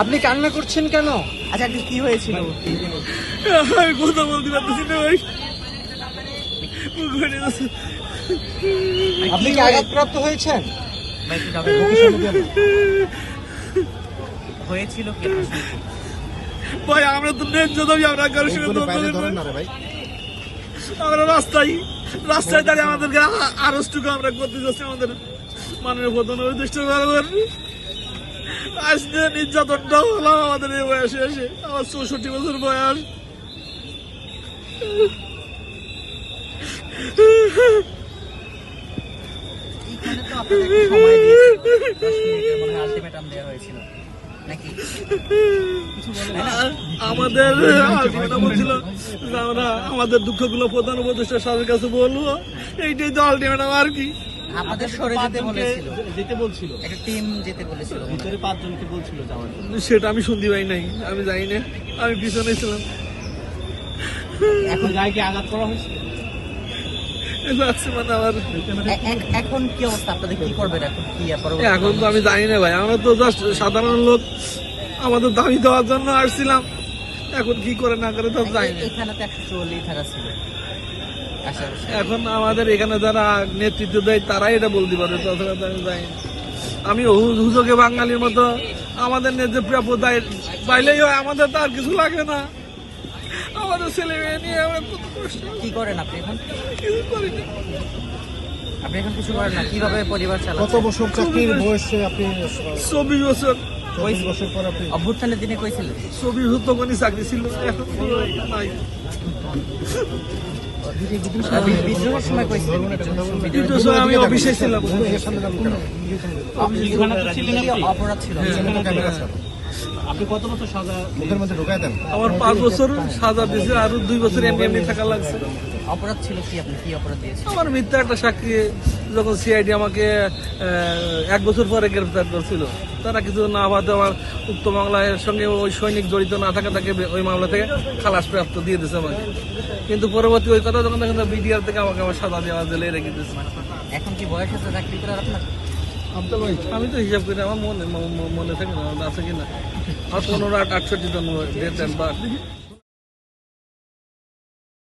আপনি কান্না করছেন কেন? আচ্ছা কি হয়েছিল? আমি কথা বলতে পারতেছি না ভাই। আপনি কি আঘাতপ্রাপ্ত হয়েছেন? হয়েছিল কি ভাই? আমরা তো ন্যায্য দাবি আমরা কারোর সঙ্গে আমরা রাস্তায় দাঁড়িয়ে আমাদেরকে আরষ্টুকু আমরা করতে যাচ্ছি। আমাদের মাননীয় প্রধান উপদেষ্টা আজ নির্যাতনটা হলাম আমাদের এই বয়সে এসে। আমার 64 বছর বয়স। এখানে তো আপনাদের সময় দিয়েছিল, 10 মিনিটের মধ্যে আলটিমেটাম দেওয়া হয়েছিল নাকি? আমাদের আলটিমেটাম ছিল যে আমরা আমাদের দুঃখগুলো প্রধান উপদেষ্টা স্যারের কাছে বলবো, এইটাই তো আলটিমেটাম। আর কি আপনাদের সরে যেতে বলেছিল, যেতে বলছিল, একটা টিম যেতে বলেছিল, ভিতরে 5 জনকে বলছিল যাওয়ার জন্য। সেটা আমি শুনতে পাই নাই, আমি যাই না, আমি পিছনে ছিলাম। এখন গায়ে কি আঘাত করা হয়েছে? মানে আমার এখন কি অবস্থা? আপনাদের কি করবেন এখন? কি এখন তো আমি জানি না ভাই, আমরা তো জাস্ট সাধারণ লোক, আমাদের দাবি দেওয়ার জন্য আসছিলাম। এখন কি করে না করে তো জানি না। এখানে তো 144 থাকা ছিল। এখন আমাদের এখানে যারা নেতৃত্ব দেয় তারাই এটা বলতে পারে, তাছাড়া তো আমি জানি না। আমি হুজুকে বাঙালির মতো আমাদের ন্যায্য প্রাপ্য পাইলেই হয়, আমাদের তো আর কিছু লাগে না। আমাদের ছেলে মেয়ে নিয়ে আমরা কত কষ্ট। কি করেন আপনি এখন? কিছু করি না। আপনি এখন কিছু করেন না, কিভাবে পরিবার চালান? কত বছর চাকরির বয়সে আপনি? 24 বছর। 24 বছর পর আপনি অভ্যুত্থানের দিনে কইছিলেন? 24 বছর তখনই চাকরি ছিল, এখন নাই। বিদ্রোহের সময় কইছিলেন? বিদ্রোহের সময় আমি অফিসে ছিলাম। অপরাধ ছিল? আপনি কত বছর সাজা মুখের মধ্যে ঢোকায় দেন? আমার 5 বছর সাজা দিয়েছে, আরো 2 বছর এমনি এমনি থাকা লাগছে। অপরাধ ছিল কি? আপনি কি অপরাধ দিয়েছেন? আমার মিথ্যা একটা সাক্ষী, যখন সিআইডি আমাকে 1 বছর পরে গ্রেফতার করছিল, তারা কিছু না পাতে আমার উক্ত মামলার সঙ্গে ওই সৈনিক জড়িত না থাকে, তাকে ওই মামলা থেকে খালাস প্রাপ্ত দিয়ে দিয়েছে আমাকে। কিন্তু পরবর্তী ওই কথা যখন দেখেন বিডিআর থেকে আমাকে আমার সাজা দেওয়া জেলে রেখে দিয়েছে। এখন কি বয়স আছে চাকরি করার আপনার? আমি তো হিসাব করি, আমার মনে থাকে না আছে কিনা। আর 15, 8, 68 জন ডেট অ্যান্ড বার্থ।